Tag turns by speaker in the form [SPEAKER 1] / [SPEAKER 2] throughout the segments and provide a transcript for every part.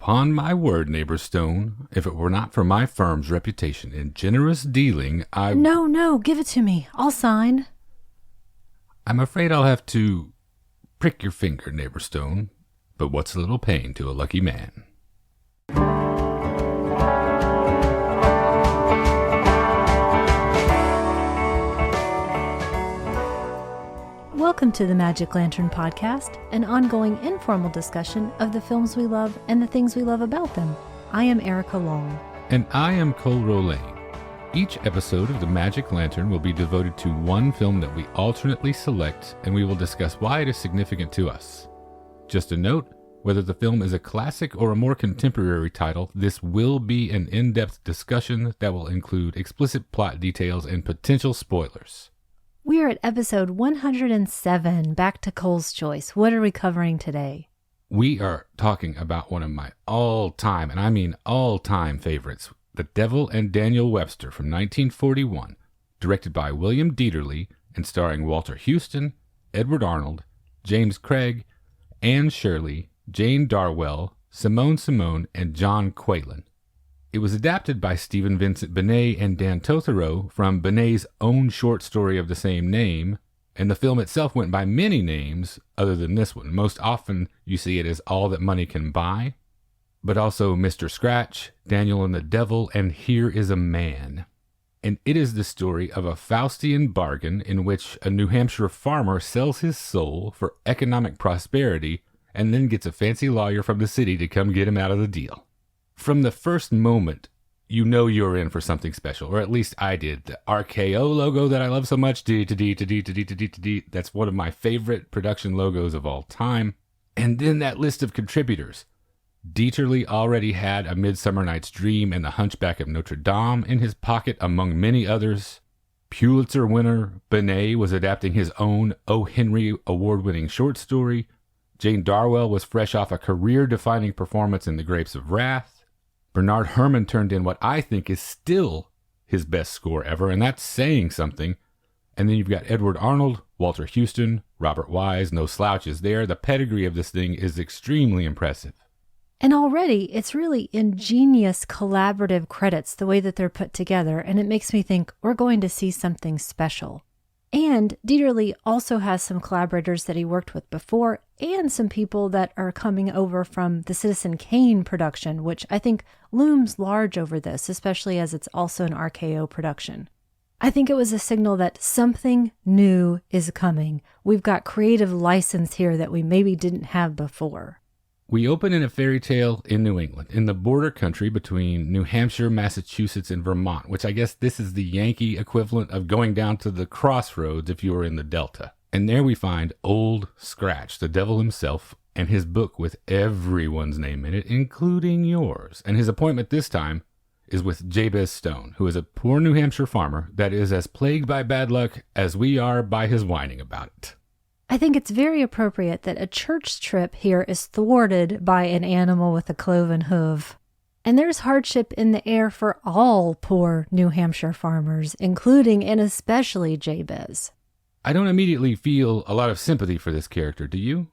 [SPEAKER 1] Upon my word, Neighbor Stone, if it were not for my firm's reputation in generous dealing,
[SPEAKER 2] No, give it to me. I'll sign.
[SPEAKER 1] I'm afraid I'll have to prick your finger, Neighbor Stone, but what's a little pain to a lucky man?
[SPEAKER 2] Welcome to the Magic Lantern Podcast, an ongoing informal discussion of the films we love and the things we love about them. I am Erica Long.
[SPEAKER 1] And I am Cole Rolane. Each episode of the Magic Lantern will be devoted to one film that we alternately select, and we will discuss why it is significant to us. Just a note, whether the film is a classic or a more contemporary title, this will be an in-depth discussion that will include explicit plot details and potential spoilers.
[SPEAKER 2] We are at episode 107, back to Cole's choice. What are we covering today?
[SPEAKER 1] We are talking about one of my all-time, and I mean all-time favorites, The Devil and Daniel Webster from 1941, directed by William Dieterle and starring Walter Huston, Edward Arnold, James Craig, Anne Shirley, Jane Darwell, Simone, and John Quaylen. It was adapted by Stephen Vincent Benet and Dan Tothero from Benet's own short story of the same name, and the film itself went by many names other than this one. Most often you see it as All That Money Can Buy, but also Mr. Scratch, Daniel and the Devil, and Here Is a Man. And it is the story of a Faustian bargain in which a New Hampshire farmer sells his soul for economic prosperity and then gets a fancy lawyer from the city to come get him out of the deal. From the first moment, you know you're in for something special, or at least I did. The RKO logo that I love so much, that's one of my favorite production logos of all time. And then that list of contributors. Dieterle already had A Midsummer Night's Dream and The Hunchback of Notre Dame in his pocket, among many others. Pulitzer winner Benet was adapting his own O. Henry award-winning short story. Jane Darwell was fresh off a career-defining performance in The Grapes of Wrath. Bernard Herrmann turned in what I think is still his best score ever, and that's saying something. And then you've got Edward Arnold, Walter Huston, Robert Wise, no slouches there. The pedigree of this thing is extremely impressive.
[SPEAKER 2] And already, it's really ingenious collaborative credits, the way that they're put together, and it makes me think we're going to see something special. And Dieterle also has some collaborators that he worked with before, and some people that are coming over from the Citizen Kane production, which I think looms large over this, especially as it's also an RKO production. I think it was a signal that something new is coming. We've got creative license here that we maybe didn't have before.
[SPEAKER 1] We open in a fairy tale in New England, in the border country between New Hampshire, Massachusetts, and Vermont, which I guess this is the Yankee equivalent of going down to the crossroads if you were in the Delta. And there we find Old Scratch, the devil himself, and his book with everyone's name in it, including yours. And his appointment this time is with Jabez Stone, who is a poor New Hampshire farmer that is as plagued by bad luck as we are by his whining about it.
[SPEAKER 2] I think it's very appropriate that a church trip here is thwarted by an animal with a cloven hoof. And there's hardship in the air for all poor New Hampshire farmers, including and especially Jabez.
[SPEAKER 1] I don't immediately feel a lot of sympathy for this character, do you?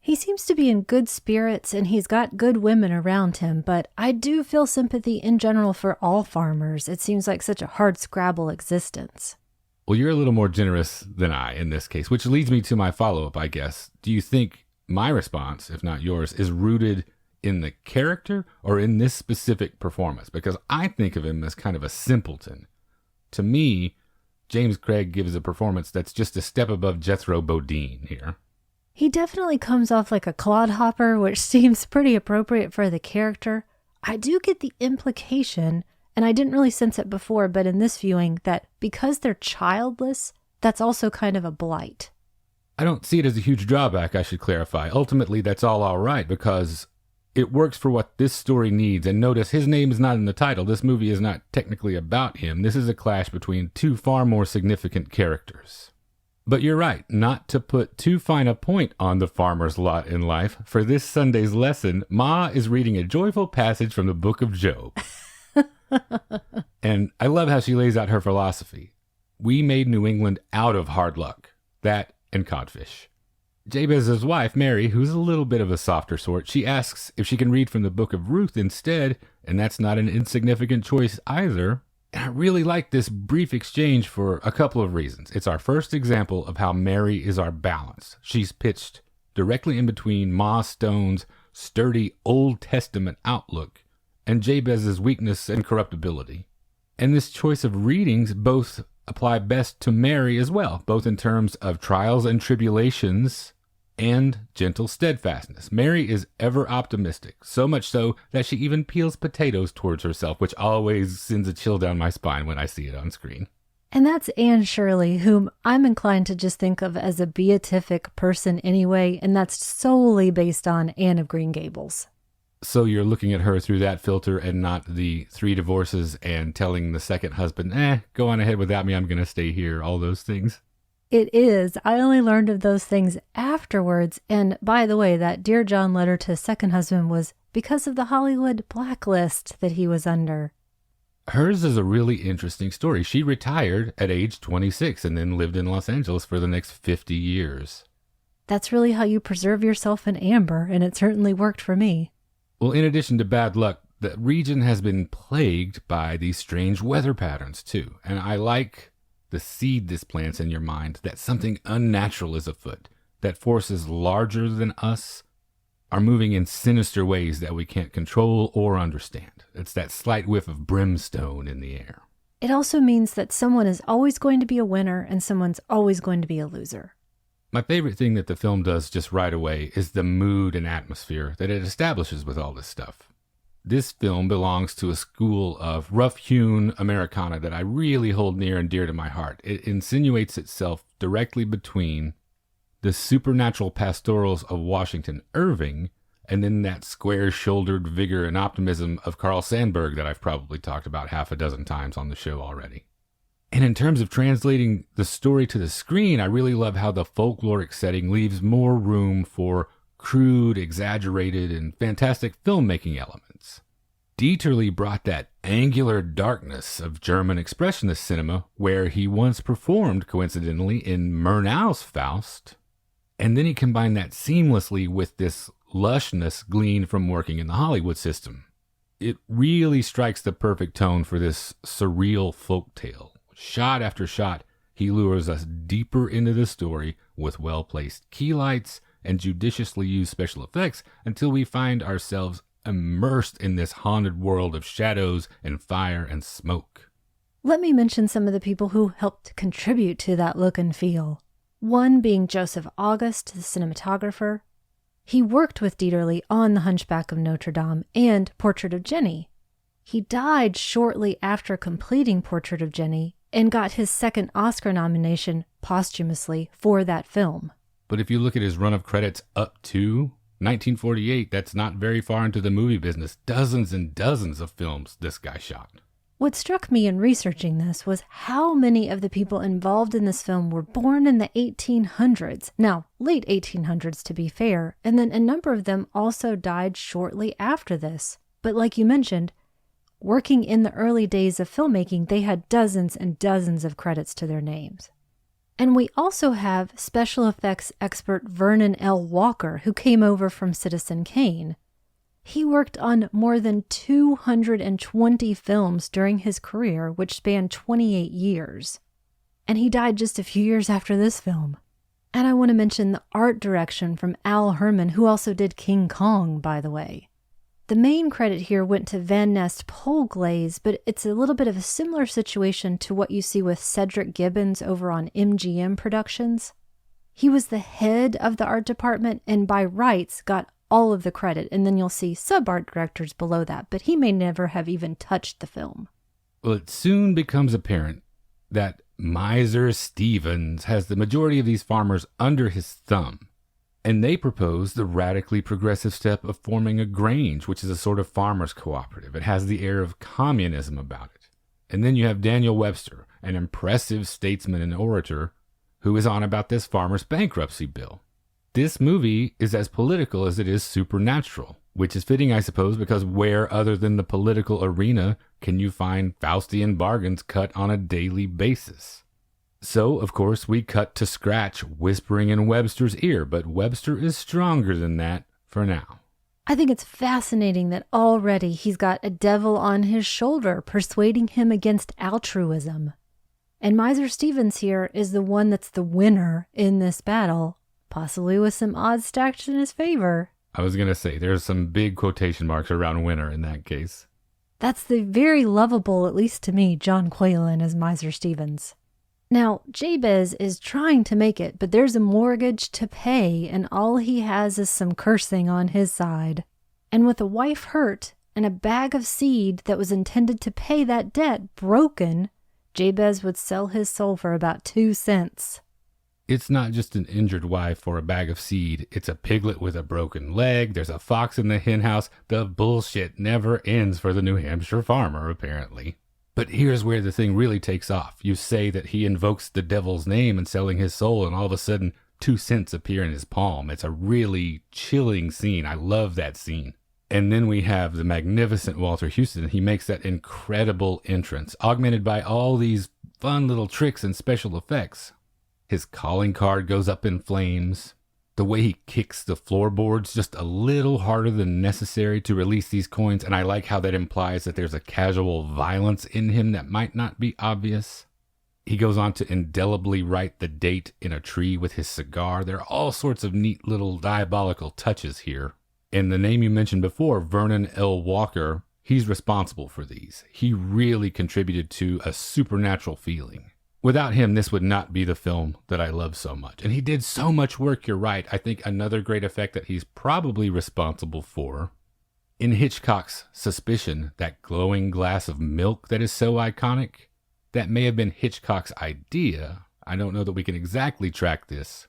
[SPEAKER 2] He seems to be in good spirits and he's got good women around him, but I do feel sympathy in general for all farmers. It seems like such a hard-scrabble existence.
[SPEAKER 1] Well, you're a little more generous than I in this case, which leads me to my follow-up, I guess. Do you think my response, if not yours, is rooted in the character or in this specific performance? Because I think of him as kind of a simpleton. To me, James Craig gives a performance that's just a step above Jethro Bodine here.
[SPEAKER 2] He definitely comes off like a clodhopper, which seems pretty appropriate for the character. I do get the implication, and I didn't really sense it before, but in this viewing, that because they're childless, that's also kind of a blight.
[SPEAKER 1] I don't see it as a huge drawback, I should clarify. Ultimately, that's all right, because it works for what this story needs. And notice, his name is not in the title. This movie is not technically about him. This is a clash between two far more significant characters. But you're right, not to put too fine a point on the farmer's lot in life. For this Sunday's lesson, Ma is reading a joyful passage from the book of Job. And I love how she lays out her philosophy. We made New England out of hard luck. That and codfish. Jabez's wife, Mary, who's a little bit of a softer sort, she asks if she can read from the book of Ruth instead, and that's not an insignificant choice either. And I really like this brief exchange for a couple of reasons. It's our first example of how Mary is our balance. She's pitched directly in between Ma Stone's sturdy Old Testament outlook and Jabez's weakness and corruptibility. And this choice of readings both apply best to Mary as well, both in terms of trials and tribulations and gentle steadfastness. Mary is ever optimistic, so much so that she even peels potatoes towards herself, which always sends a chill down my spine when I see it on screen.
[SPEAKER 2] And that's Anne Shirley, whom I'm inclined to just think of as a beatific person anyway, and that's solely based on Anne of Green Gables.
[SPEAKER 1] So you're looking at her through that filter and not the 3 divorces and telling the second husband, go on ahead without me, I'm going to stay here, all those things.
[SPEAKER 2] It is. I only learned of those things afterwards. And by the way, that Dear John letter to his second husband was because of the Hollywood blacklist that he was under.
[SPEAKER 1] Hers is a really interesting story. She retired at age 26 and then lived in Los Angeles for the next 50 years.
[SPEAKER 2] That's really how you preserve yourself in amber, and it certainly worked for me.
[SPEAKER 1] Well, in addition to bad luck, the region has been plagued by these strange weather patterns too. And I like the seed this plants in your mind that something unnatural is afoot, that forces larger than us are moving in sinister ways that we can't control or understand. It's that slight whiff of brimstone in the air.
[SPEAKER 2] It also means that someone is always going to be a winner and someone's always going to be a loser.
[SPEAKER 1] My favorite thing that the film does just right away is the mood and atmosphere that it establishes with all this stuff. This film belongs to a school of rough-hewn Americana that I really hold near and dear to my heart. It insinuates itself directly between the supernatural pastorals of Washington Irving and then that square-shouldered vigor and optimism of Carl Sandburg that I've probably talked about half a dozen times on the show already. And in terms of translating the story to the screen, I really love how the folkloric setting leaves more room for crude, exaggerated, and fantastic filmmaking elements. Dieterle brought that angular darkness of German expressionist cinema, where he once performed, coincidentally, in Murnau's Faust, and then he combined that seamlessly with this lushness gleaned from working in the Hollywood system. It really strikes the perfect tone for this surreal folktale. Shot after shot, he lures us deeper into the story with well-placed key lights and judiciously used special effects until we find ourselves immersed in this haunted world of shadows and fire and smoke.
[SPEAKER 2] Let me mention some of the people who helped contribute to that look and feel. One being Joseph August, the cinematographer. He worked with Dieterle on The Hunchback of Notre Dame and Portrait of Jenny. He died shortly after completing Portrait of Jenny and got his second Oscar nomination posthumously for that film.
[SPEAKER 1] But if you look at his run of credits up to 1948, that's not very far into the movie business. Dozens and dozens of films this guy shot.
[SPEAKER 2] What struck me in researching this was how many of the people involved in this film were born in the 1800s. Now, late 1800s to be fair, and then a number of them also died shortly after this. But like you mentioned, working in the early days of filmmaking, they had dozens and dozens of credits to their names. And we also have special effects expert Vernon L. Walker, who came over from Citizen Kane. He worked on more than 220 films during his career, which spanned 28 years. And he died just a few years after this film. And I want to mention the art direction from Al Herman, who also did King Kong, by the way. The main credit here went to Van Nest Polglaze, but it's a little bit of a similar situation to what you see with Cedric Gibbons over on MGM Productions. He was the head of the art department and by rights got all of the credit, and then you'll see sub-art directors below that, but he may never have even touched the film.
[SPEAKER 1] Well, it soon becomes apparent that Miser Stevens has the majority of these farmers under his thumb. And they propose the radically progressive step of forming a grange, which is a sort of farmers' cooperative. It has the air of communism about it. And then you have Daniel Webster, an impressive statesman and orator, who is on about this farmers' bankruptcy bill. This movie is as political as it is supernatural, which is fitting, I suppose, because where other than the political arena can you find Faustian bargains cut on a daily basis? So, of course, we cut to Scratch whispering in Webster's ear, but Webster is stronger than that for now.
[SPEAKER 2] I think it's fascinating that already he's got a devil on his shoulder persuading him against altruism. And Miser Stevens here is the one that's the winner in this battle, possibly with some odds stacked in his favor.
[SPEAKER 1] I was going to say, there's some big quotation marks around winner in that case.
[SPEAKER 2] That's the very lovable, at least to me, John Quaylen as Miser Stevens. Now, Jabez is trying to make it, but there's a mortgage to pay, and all he has is some cursing on his side. And with a wife hurt and a bag of seed that was intended to pay that debt broken, Jabez would sell his soul for about 2 cents.
[SPEAKER 1] It's not just an injured wife or a bag of seed. It's a piglet with a broken leg. There's a fox in the henhouse. The bullshit never ends for the New Hampshire farmer, apparently. But here's where the thing really takes off. You say that he invokes the devil's name in selling his soul, and all of a sudden, 2 cents appear in his palm. It's a really chilling scene. I love that scene. And then we have the magnificent Walter Houston. He makes that incredible entrance, augmented by all these fun little tricks and special effects. His calling card goes up in flames. The way he kicks the floorboards just a little harder than necessary to release these coins, and I like how that implies that there's a casual violence in him that might not be obvious. He goes on to indelibly write the date in a tree with his cigar. There are all sorts of neat little diabolical touches here. And the name you mentioned before, Vernon L. Walker, he's responsible for these. He really contributed to a supernatural feeling. Without him, this would not be the film that I love so much. And he did so much work, you're right. I think another great effect that he's probably responsible for, in Hitchcock's Suspicion, that glowing glass of milk that is so iconic, that may have been Hitchcock's idea. I don't know that we can exactly track this,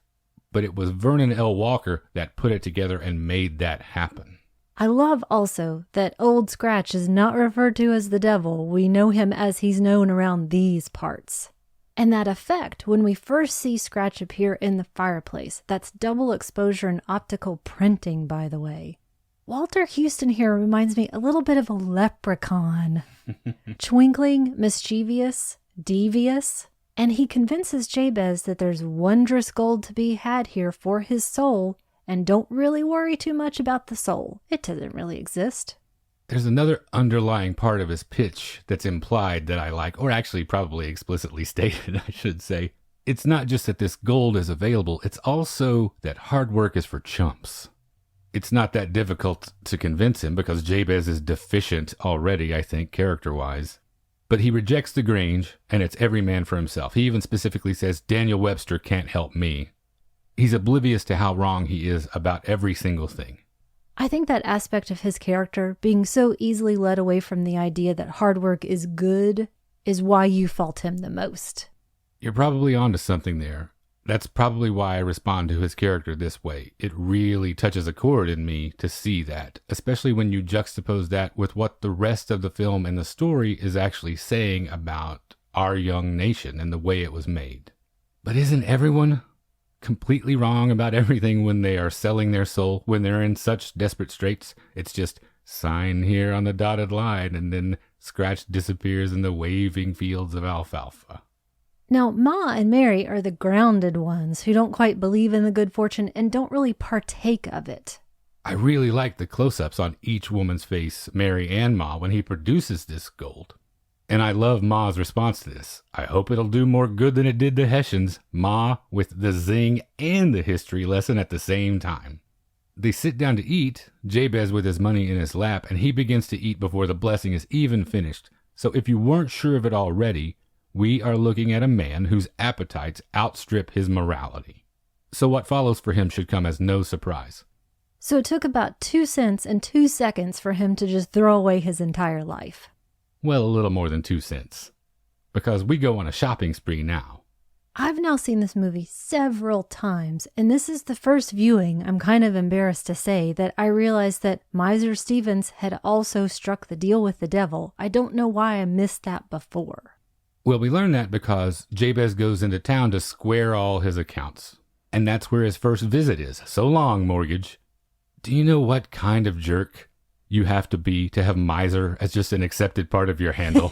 [SPEAKER 1] but it was Vernon L. Walker that put it together and made that happen.
[SPEAKER 2] I love also that Old Scratch is not referred to as the devil. We know him as he's known around these parts. And that effect, when we first see Scratch appear in the fireplace, that's double exposure and optical printing, by the way. Walter Houston here reminds me a little bit of a leprechaun. Twinkling, mischievous, devious. And he convinces Jabez that there's wondrous gold to be had here for his soul, and don't really worry too much about the soul. It doesn't really exist.
[SPEAKER 1] There's another underlying part of his pitch that's implied that I like, or actually probably explicitly stated, I should say. It's not just that this gold is available, it's also that hard work is for chumps. It's not that difficult to convince him because Jabez is deficient already, I think, character-wise. But he rejects the Grange, and it's every man for himself. He even specifically says, Daniel Webster can't help me. He's oblivious to how wrong he is about every single thing.
[SPEAKER 2] I think that aspect of his character, being so easily led away from the idea that hard work is good, is why you fault him the most.
[SPEAKER 1] You're probably onto something there. That's probably why I respond to his character this way. It really touches a chord in me to see that, especially when you juxtapose that with what the rest of the film and the story is actually saying about our young nation and the way it was made. But isn't everyone completely wrong about everything when they are selling their soul, when they're in such desperate straits? It's just sign here on the dotted line, and then Scratch disappears in the waving fields of alfalfa.
[SPEAKER 2] Now, Ma and Mary are the grounded ones who don't quite believe in the good fortune and don't really partake of it.
[SPEAKER 1] I really like the close-ups on each woman's face, Mary and Ma, when he produces this gold. And I love Ma's response to this. I hope it'll do more good than it did the Hessians. Ma with the zing and the history lesson at the same time. They sit down to eat, Jabez with his money in his lap, and he begins to eat before the blessing is even finished. So if you weren't sure of it already, we are looking at a man whose appetites outstrip his morality. So what follows for him should come as no surprise.
[SPEAKER 2] So it took about 2 cents and 2 seconds for him to just throw away his entire life.
[SPEAKER 1] Well, a little more than 2 cents. Because we go on a shopping spree now.
[SPEAKER 2] I've now seen this movie several times, and this is the first viewing, I'm kind of embarrassed to say, that I realized that Miser Stevens had also struck the deal with the devil. I don't know why I missed that before.
[SPEAKER 1] Well, we learn that because Jabez goes into town to square all his accounts. And that's where his first visit is. So long, mortgage. Do you know what kind of jerk you have to be to have miser as just an accepted part of your handle?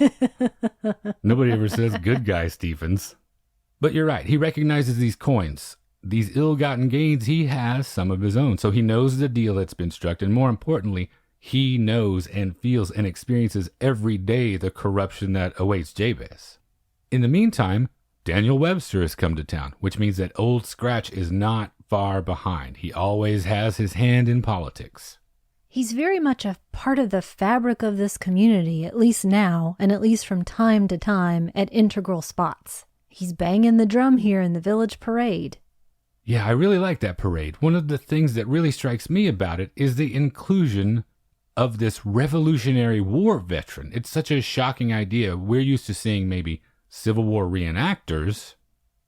[SPEAKER 1] Nobody ever says good guy, Stephens. But you're right. He recognizes these coins. These ill-gotten gains, he has some of his own. So he knows the deal that's been struck. And more importantly, he knows and feels and experiences every day the corruption that awaits Jabez. In the meantime, Daniel Webster has come to town, which means that Old Scratch is not far behind. He always has his hand in politics.
[SPEAKER 2] He's very much a part of the fabric of this community, at least now, and at least from time to time at integral spots. He's banging the drum here in the village parade.
[SPEAKER 1] Yeah, I really like that parade. One of the things that really strikes me about it is the inclusion of this Revolutionary War veteran. It's such a shocking idea. We're used to seeing maybe Civil War reenactors,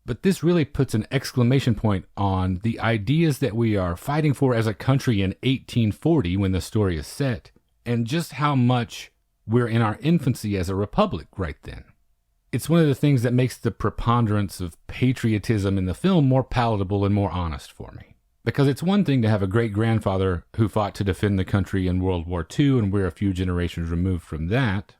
[SPEAKER 1] but this really puts an exclamation point on the ideas that we are fighting for as a country in 1840 when the story is set, and just how much we're in our infancy as a republic right then. It's one of the things that makes the preponderance of patriotism in the film more palatable and more honest for me. Because it's one thing to have a great-grandfather who fought to defend the country in World War II, and we're a few generations removed from that.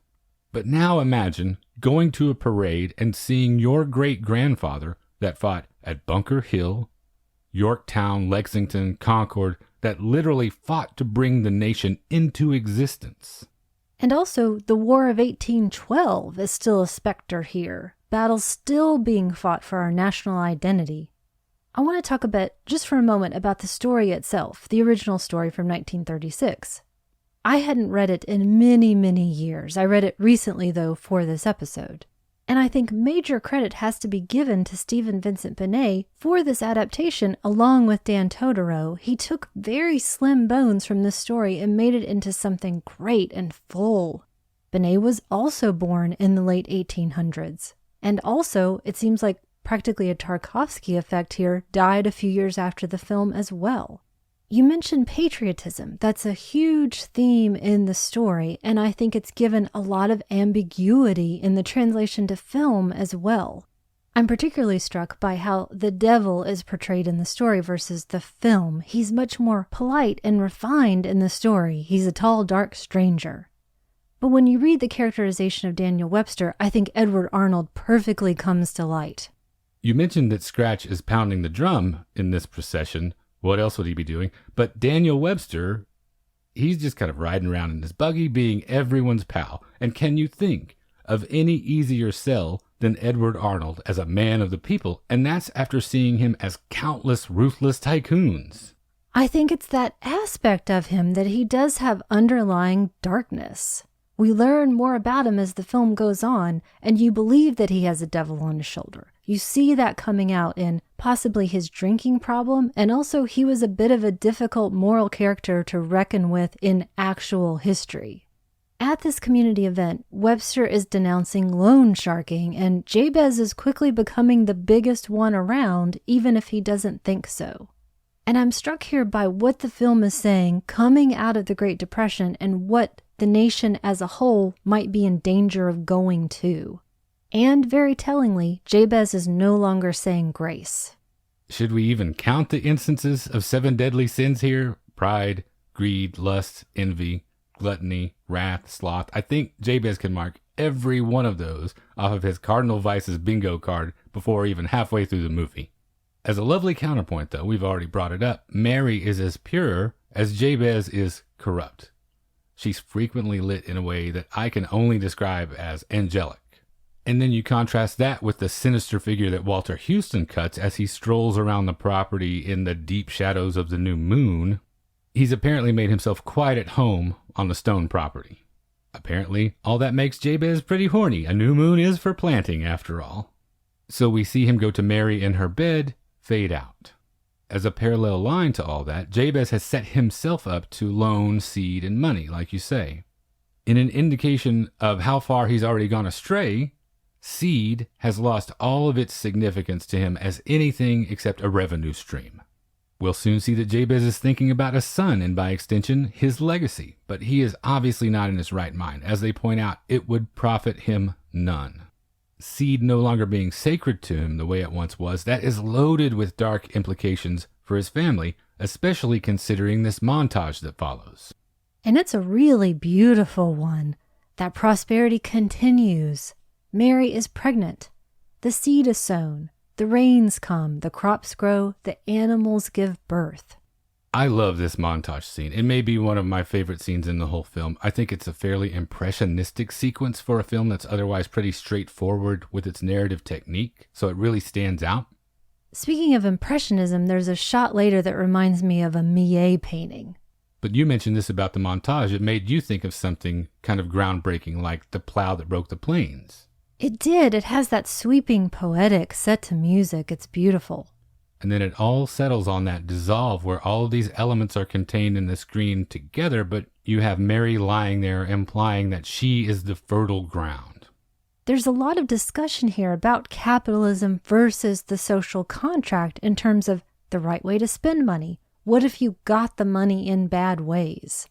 [SPEAKER 1] But now imagine going to a parade and seeing your great-grandfather that fought at Bunker Hill, Yorktown, Lexington, Concord, that literally fought to bring the nation into existence.
[SPEAKER 2] And also, the War of 1812 is still a specter here. Battles still being fought for our national identity. I want to talk a bit, just for a moment, about the story itself, the original story from 1936. I hadn't read it in many, many years. I read it recently, though, for this episode. And I think major credit has to be given to Stephen Vincent Benet for this adaptation, along with Dan Totaro. He took very slim bones from this story and made it into something great and full. Benet was also born in the late 1800s. And also, it seems like practically a Tarkovsky effect here, died a few years after the film as well. You mentioned patriotism. That's a huge theme in the story, and I think it's given a lot of ambiguity in the translation to film as well. I'm particularly struck by how the devil is portrayed in the story versus the film. He's much more polite and refined in the story. He's a tall, dark stranger. But when you read the characterization of Daniel Webster, I think Edward Arnold perfectly comes to light.
[SPEAKER 1] You mentioned that Scratch is pounding the drum in this procession. What else would he be doing? But Daniel Webster, he's just kind of riding around in his buggy, being everyone's pal. And can you think of any easier sell than Edward Arnold as a man of the people? And that's after seeing him as countless ruthless tycoons.
[SPEAKER 2] I think it's that aspect of him that he does have underlying darkness. We learn more about him as the film goes on, and you believe that he has a devil on his shoulder. You see that coming out in possibly his drinking problem, and also he was a bit of a difficult moral character to reckon with in actual history. At this community event, Webster is denouncing loan sharking, and Jabez is quickly becoming the biggest one around, even if he doesn't think so. And I'm struck here by what the film is saying coming out of the Great Depression and what the nation as a whole might be in danger of going to. And very tellingly, Jabez is no longer saying grace.
[SPEAKER 1] Should we even count the instances of 7 deadly sins here? Pride, greed, lust, envy, gluttony, wrath, sloth. I think Jabez can mark every one of those off of his Cardinal Vices bingo card before even halfway through the movie. As a lovely counterpoint, though, we've already brought it up, Mary is as pure as Jabez is corrupt. She's frequently lit in a way that I can only describe as angelic. And then you contrast that with the sinister figure that Walter Houston cuts as he strolls around the property in the deep shadows of the new moon. He's apparently made himself quite at home on the stone property. Apparently, all that makes Jabez pretty horny. A new moon is for planting, after all. So we see him go to Mary in her bed, fade out. As a parallel line to all that, Jabez has set himself up to loan seed and money, like you say. In an indication of how far he's already gone astray, seed has lost all of its significance to him as anything except a revenue stream. We'll soon see that Jabez is thinking about a son and, by extension, his legacy, but he is obviously not in his right mind. As they point out, it would profit him none. Seed no longer being sacred to him the way it once was, that is loaded with dark implications for his family, especially considering this montage that follows.
[SPEAKER 2] And it's a really beautiful one. That prosperity continues. Mary is pregnant. The seed is sown. The rains come, the crops grow, the animals give birth.
[SPEAKER 1] I love this montage scene. It may be one of my favorite scenes in the whole film. I think it's a fairly impressionistic sequence for a film that's otherwise pretty straightforward with its narrative technique, so it really stands out.
[SPEAKER 2] Speaking of impressionism, there's a shot later that reminds me of a Millet painting.
[SPEAKER 1] But you mentioned this about the montage. It made you think of something kind of groundbreaking like The Plow That Broke the Plains.
[SPEAKER 2] It did. It has that sweeping, poetic, set to music. It's beautiful.
[SPEAKER 1] And then it all settles on that dissolve where all of these elements are contained in the screen together, but you have Mary lying there implying that she is the fertile ground.
[SPEAKER 2] There's a lot of discussion here about capitalism versus the social contract in terms of the right way to spend money. What if you got the money in bad ways?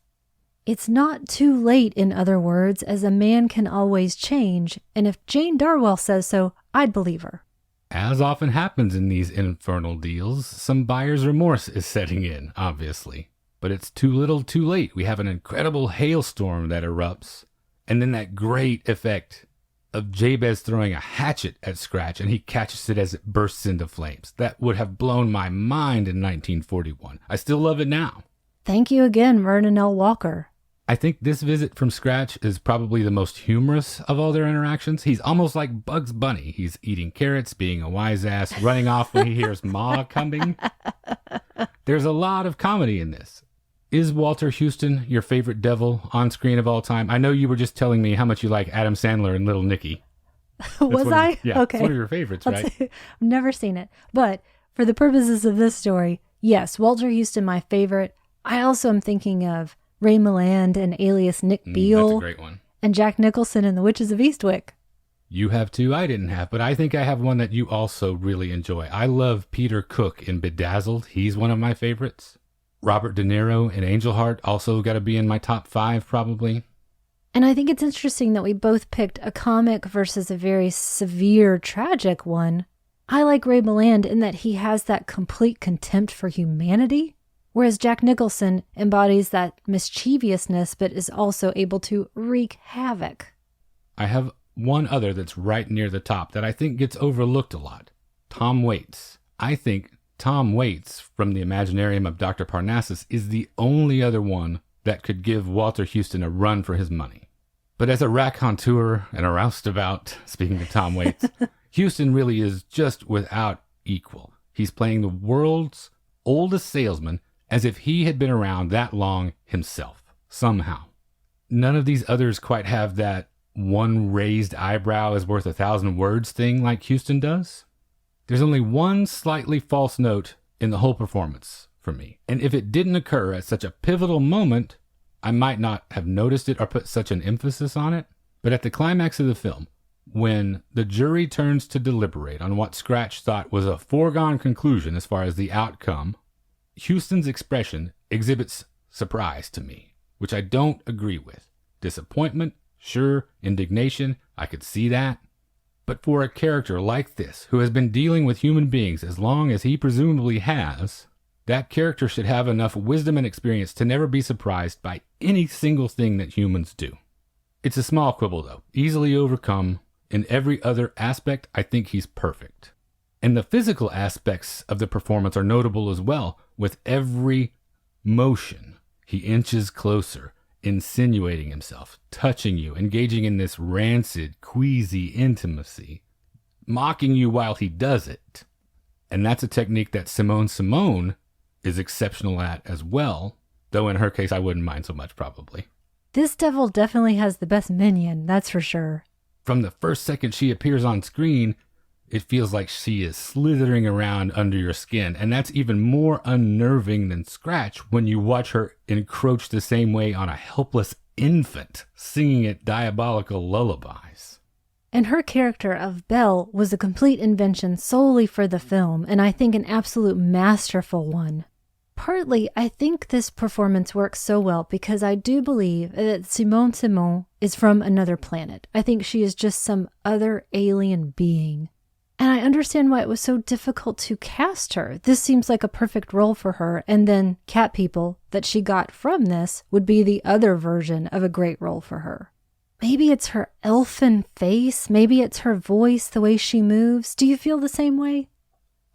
[SPEAKER 2] It's not too late, in other words, as a man can always change, and if Jane Darwell says so, I'd believe her.
[SPEAKER 1] As often happens in these infernal deals, some buyer's remorse is setting in, obviously. But it's too little too late. We have an incredible hailstorm that erupts, and then that great effect of Jabez throwing a hatchet at Scratch, and he catches it as it bursts into flames. That would have blown my mind in 1941. I still love it now.
[SPEAKER 2] Thank you again, Vernon L. Walker.
[SPEAKER 1] I think this visit from Scratch is probably the most humorous of all their interactions. He's almost like Bugs Bunny. He's eating carrots, being a wise ass, running off when he hears Ma coming. There's a lot of comedy in this. Is Walter Houston your favorite devil on screen of all time? I know you were just telling me how much you like Adam Sandler and Little Nicky.
[SPEAKER 2] Was I?
[SPEAKER 1] Yeah,
[SPEAKER 2] okay.
[SPEAKER 1] It's one of your favorites, right?
[SPEAKER 2] I've never seen it. But for the purposes of this story, yes, Walter Houston, my favorite. I also am thinking of Ray Milland and alias Nick Beale.
[SPEAKER 1] That's a great one.
[SPEAKER 2] And Jack Nicholson in The Witches of Eastwick.
[SPEAKER 1] You have two I didn't have, but I think I have one that you also really enjoy. I love Peter Cook in Bedazzled. He's one of my favorites. Robert De Niro in Angel Heart also got to be in my top 5 probably.
[SPEAKER 2] And I think it's interesting that we both picked a comic versus a very severe, tragic one. I like Ray Milland in that he has that complete contempt for humanity, whereas Jack Nicholson embodies that mischievousness but is also able to wreak havoc.
[SPEAKER 1] I have one other that's right near the top that I think gets overlooked a lot. Tom Waits. I think Tom Waits from the Imaginarium of Dr. Parnassus is the only other one that could give Walter Houston a run for his money. But as a raconteur and a roustabout, speaking of Tom Waits, Houston really is just without equal. He's playing the world's oldest salesman as if he had been around that long himself, somehow. None of these others quite have that one raised eyebrow is worth 1,000 words thing like Houston does. There's only one slightly false note in the whole performance for me, and if it didn't occur at such a pivotal moment, I might not have noticed it or put such an emphasis on it. But at the climax of the film, when the jury turns to deliberate on what Scratch thought was a foregone conclusion as far as the outcome, Houston's expression exhibits surprise to me, which I don't agree with. Disappointment, sure, indignation, I could see that. But for a character like this, who has been dealing with human beings as long as he presumably has, that character should have enough wisdom and experience to never be surprised by any single thing that humans do. It's a small quibble, though, easily overcome. In every other aspect, I think he's perfect. And the physical aspects of the performance are notable as well. With every motion, he inches closer, insinuating himself, touching you, engaging in this rancid, queasy intimacy, mocking you while he does it. And that's a technique that Simone is exceptional at as well, though in her case I wouldn't mind so much probably.
[SPEAKER 2] This devil definitely has the best minion, that's for sure.
[SPEAKER 1] From the first second she appears on screen, it feels like she is slithering around under your skin, and that's even more unnerving than Scratch when you watch her encroach the same way on a helpless infant, singing it diabolical lullabies.
[SPEAKER 2] And her character of Belle was a complete invention solely for the film, and I think an absolute masterful one. Partly, I think this performance works so well because I do believe that Simone is from another planet. I think she is just some other alien being. And I understand why it was so difficult to cast her. This seems like a perfect role for her, and then Cat People that she got from this would be the other version of a great role for her. Maybe it's her elfin face, maybe it's her voice, the way she moves. Do you feel the same way?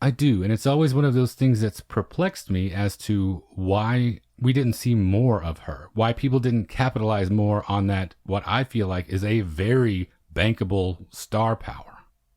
[SPEAKER 1] I do, and it's always one of those things that's perplexed me as to why we didn't see more of her, why people didn't capitalize more on that, what I feel like is a very bankable star power.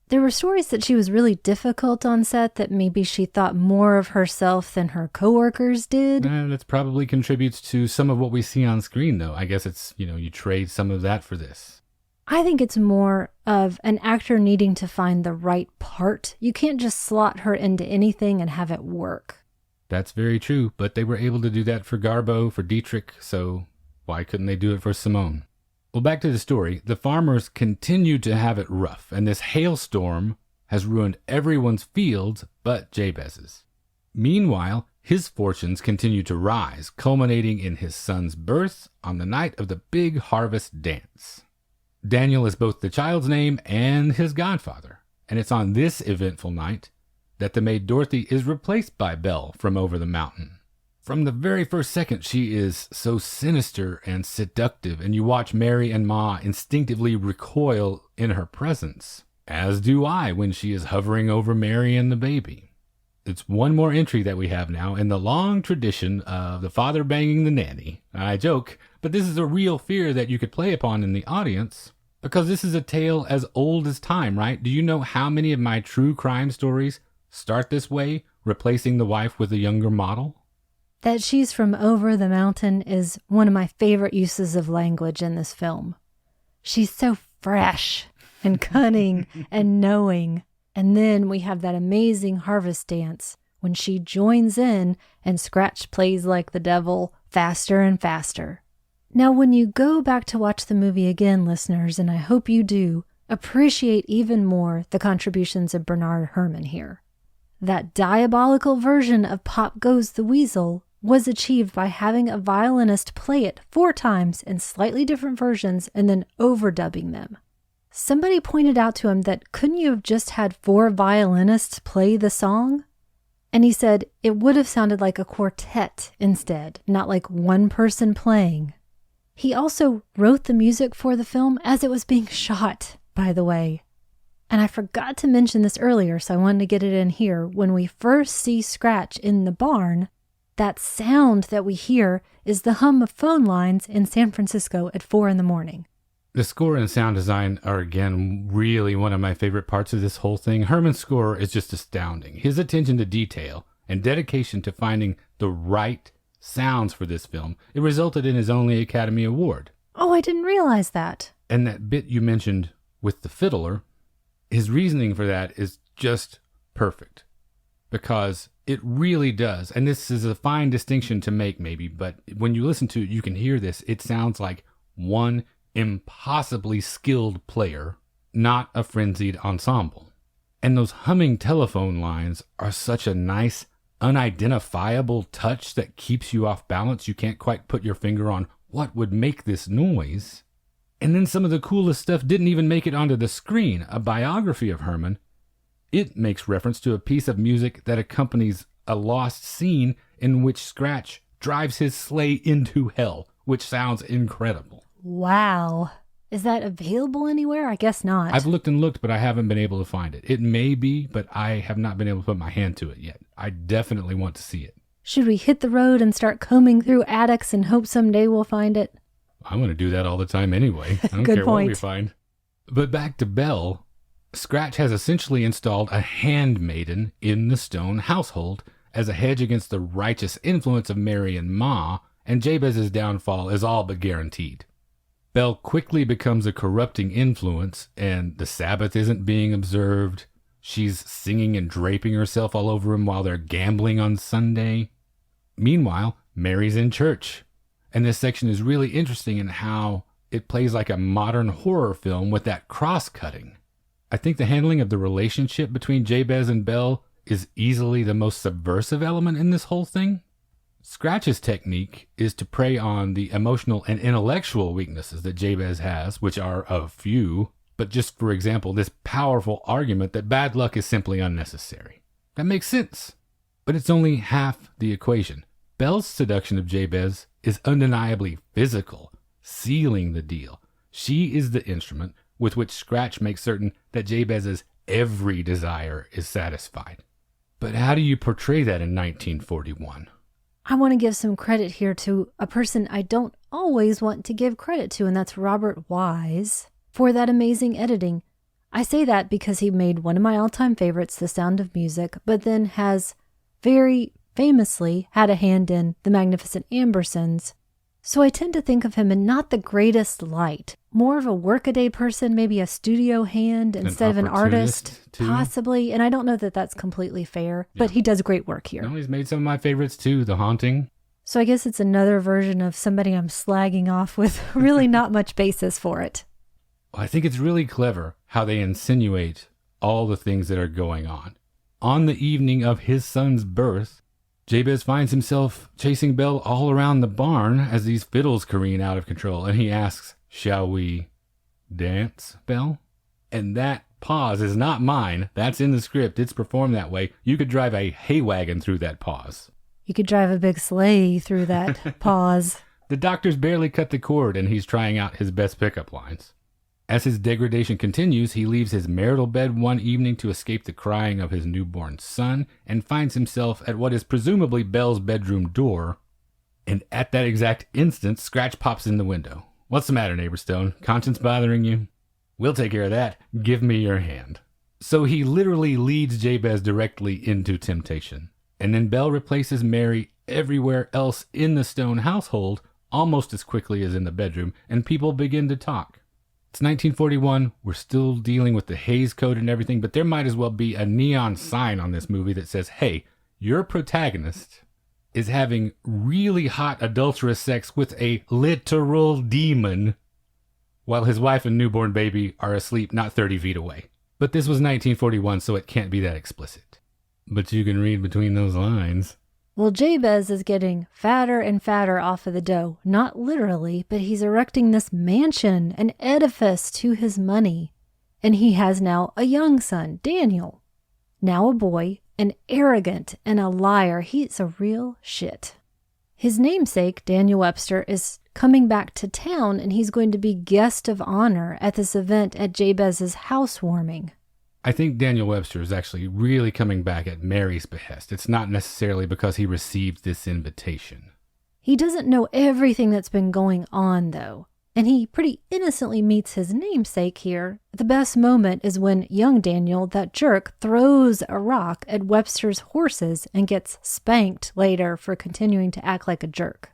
[SPEAKER 2] There were stories that she was really difficult on set, that maybe she thought more of herself than her coworkers did.
[SPEAKER 1] That probably contributes to some of what we see on screen, though. I guess it's, you trade some of that for this.
[SPEAKER 2] I think it's more of an actor needing to find the right part. You can't just slot her into anything and have it work.
[SPEAKER 1] That's very true, but they were able to do that for Garbo, for Dietrich, so why couldn't they do it for Simone? Well, back to the story. The farmers continue to have it rough, and this hailstorm has ruined everyone's fields but Jabez's. Meanwhile, his fortunes continue to rise, culminating in his son's birth on the night of the big harvest dance. Daniel is both the child's name and his godfather, and it's on this eventful night that the maid Dorothy is replaced by Belle from over the mountain. From the very first second, she is so sinister and seductive, and you watch Mary and Ma instinctively recoil in her presence, as do I when she is hovering over Mary and the baby. It's one more entry that we have now in the long tradition of the father banging the nanny. I joke, but this is a real fear that you could play upon in the audience, because this is a tale as old as time, right? Do you know how many of my true crime stories start this way, replacing the wife with a younger model?
[SPEAKER 2] That she's from over the mountain is one of my favorite uses of language in this film. She's so fresh and cunning and knowing. And then we have that amazing harvest dance when she joins in and Scratch plays like the devil faster and faster. Now, when you go back to watch the movie again, listeners, and I hope you do, appreciate even more the contributions of Bernard Herrmann here. That diabolical version of Pop Goes the Weasel was achieved by having a violinist play it 4 times in slightly different versions and then overdubbing them. Somebody pointed out to him that couldn't you have just had 4 violinists play the song? And he said it would have sounded like a quartet instead, not like one person playing. He also wrote the music for the film as it was being shot, by the way. And I forgot to mention this earlier, so I wanted to get it in here. When we first see Scratch in the barn, that sound that we hear is the hum of phone lines in San Francisco at 4 a.m.
[SPEAKER 1] The score and sound design are, again, really one of my favorite parts of this whole thing. Herrmann's score is just astounding. His attention to detail and dedication to finding the right sounds for this film, it resulted in his only Academy Award.
[SPEAKER 2] Oh, I didn't realize that.
[SPEAKER 1] And that bit you mentioned with the fiddler, his reasoning for that is just perfect. Because it really does, and this is a fine distinction to make maybe, but when you listen to it, you can hear this. It sounds like one impossibly skilled player, not a frenzied ensemble. And those humming telephone lines are such a nice, unidentifiable touch that keeps you off balance. You can't quite put your finger on what would make this noise. And then some of the coolest stuff didn't even make it onto the screen. A biography of Herrmann, it makes reference to a piece of music that accompanies a lost scene in which Scratch drives his sleigh into hell, which sounds incredible.
[SPEAKER 2] Wow. Is that available anywhere? I guess not.
[SPEAKER 1] I've looked and looked, but I haven't been able to find it. It may be, but I have not been able to put my hand to it yet. I definitely want to see it.
[SPEAKER 2] Should we hit the road and start combing through attics and hope someday we'll find it?
[SPEAKER 1] I'm going to do that all the time anyway. I don't
[SPEAKER 2] Good
[SPEAKER 1] care
[SPEAKER 2] point.
[SPEAKER 1] what we find. But back to Belle, Scratch has essentially installed a handmaiden in the Stone household as a hedge against the righteous influence of Mary and Ma, and Jabez's downfall is all but guaranteed. Belle quickly becomes a corrupting influence, and the Sabbath isn't being observed. She's singing and draping herself all over him while they're gambling on Sunday. Meanwhile, Mary's in church, and this section is really interesting in how it plays like a modern horror film with that cross-cutting. I think the handling of the relationship between Jabez and Belle is easily the most subversive element in this whole thing. Scratch's technique is to prey on the emotional and intellectual weaknesses that Jabez has, which are a few, but just for example, this powerful argument that bad luck is simply unnecessary. That makes sense, but it's only half the equation. Belle's seduction of Jabez is undeniably physical, sealing the deal. She is the instrument with which Scratch makes certain that Jabez's every desire is satisfied. But how do you portray that in 1941?
[SPEAKER 2] I want to give some credit here to a person I don't always want to give credit to, and that's Robert Wise, for that amazing editing. I say that because he made one of my all-time favorites, The Sound of Music, but then has very famously had a hand in The Magnificent Ambersons. So I tend to think of him in not the greatest light. More of a workaday person, maybe a studio hand instead of an artist, too. Possibly. And I don't know that that's completely fair, but he does great work here.
[SPEAKER 1] No, he's made some of my favorites too, The Haunting.
[SPEAKER 2] So I guess it's another version of somebody I'm slagging off with really not much basis for it.
[SPEAKER 1] I think it's really clever how they insinuate all the things that are going on. On the evening of his son's birth, Jabez finds himself chasing Belle all around the barn as these fiddles careen out of control, and he asks, "Shall we dance, Belle?" And that pause is not mine. That's in the script. It's performed that way. You could drive a hay wagon through that pause.
[SPEAKER 2] You could drive a big sleigh through that pause.
[SPEAKER 1] The doctor's barely cut the cord, and he's trying out his best pickup lines. As his degradation continues, he leaves his marital bed one evening to escape the crying of his newborn son and finds himself at what is presumably Belle's bedroom door. And at that exact instant, Scratch pops in the window. "What's the matter, neighbor Stone? Conscience bothering you? We'll take care of that. Give me your hand." So he literally leads Jabez directly into temptation. And then Belle replaces Mary everywhere else in the Stone household almost as quickly as in the bedroom, and people begin to talk. It's 1941, we're still dealing with the Hays Code and everything, but there might as well be a neon sign on this movie that says, "Hey, your protagonist is having really hot adulterous sex with a literal demon while his wife and newborn baby are asleep not 30 feet away." But this was 1941, so it can't be that explicit. But you can read between those lines.
[SPEAKER 2] Well, Jabez is getting fatter and fatter off of the dough. Not literally, but he's erecting this mansion, an edifice to his money. And he has now a young son, Daniel. Now a boy, an arrogant and a liar. He's a real shit. His namesake, Daniel Webster, is coming back to town, and he's going to be guest of honor at this event at Jabez's housewarming.
[SPEAKER 1] I think Daniel Webster is actually really coming back at Mary's behest. It's not necessarily because he received this invitation.
[SPEAKER 2] He doesn't know everything that's been going on, though, and he pretty innocently meets his namesake here. The best moment is when young Daniel, that jerk, throws a rock at Webster's horses and gets spanked later for continuing to act like a jerk.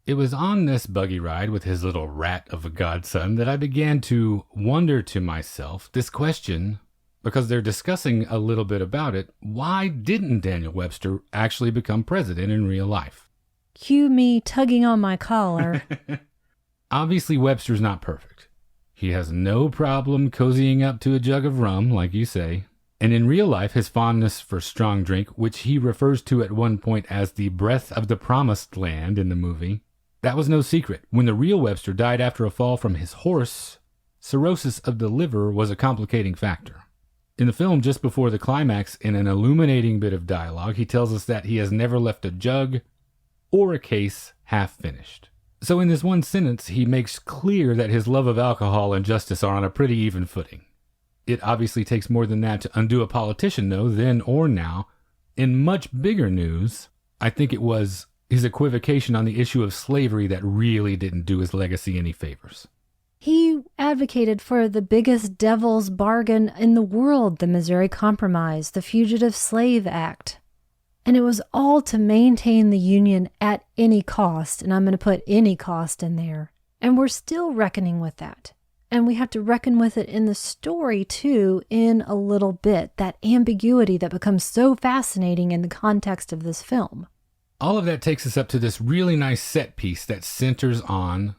[SPEAKER 1] It was on this buggy ride with his little rat of a godson that I began to wonder to myself this question, because they're discussing a little bit about it. Why didn't Daniel Webster actually become president in real life?
[SPEAKER 2] Cue me tugging on my collar.
[SPEAKER 1] Obviously, Webster's not perfect. He has no problem cozying up to a jug of rum, like you say. And in real life, his fondness for strong drink, which he refers to at one point as the breath of the promised land in the movie, that was no secret. When the real Webster died after a fall from his horse, cirrhosis of the liver was a complicating factor. In the film, just before the climax, in an illuminating bit of dialogue, he tells us that he has never left a jug or a case half finished. So in this one sentence, he makes clear that his love of alcohol and justice are on a pretty even footing. It obviously takes more than that to undo a politician, though, then or now. In much bigger news, I think it was his equivocation on the issue of slavery that really didn't do his legacy any favors.
[SPEAKER 2] He advocated for the biggest devil's bargain in the world, the Missouri Compromise, the Fugitive Slave Act. And it was all to maintain the Union at any cost, and I'm going to put any cost in there. And we're still reckoning with that. And we have to reckon with it in the story, too, in a little bit, that ambiguity that becomes so fascinating in the context of this film.
[SPEAKER 1] All of that takes us up to this really nice set piece that centers on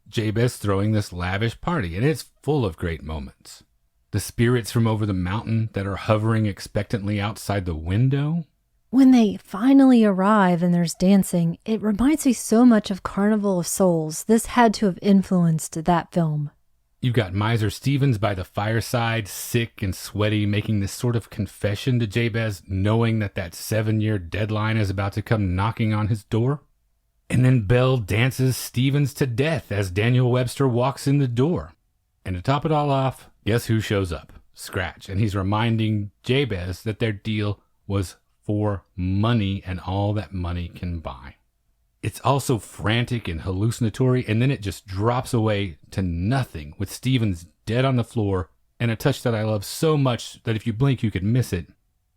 [SPEAKER 1] Jabez throwing this lavish party, and it's full of great moments. The spirits from over the mountain that are hovering expectantly outside the window.
[SPEAKER 2] When they finally arrive and there's dancing, it reminds me so much of Carnival of Souls. This had to have influenced that film.
[SPEAKER 1] You've got Miser Stevens by the fireside, sick and sweaty, making this sort of confession to Jabez, knowing that 7-year deadline is about to come knocking on his door. And then Belle dances Stevens to death as Daniel Webster walks in the door. And to top it all off, guess who shows up? Scratch. And he's reminding Jabez that their deal was for money and all that money can buy. It's also frantic and hallucinatory, and then it just drops away to nothing with Stevens dead on the floor, and a touch that I love so much that if you blink you could miss it.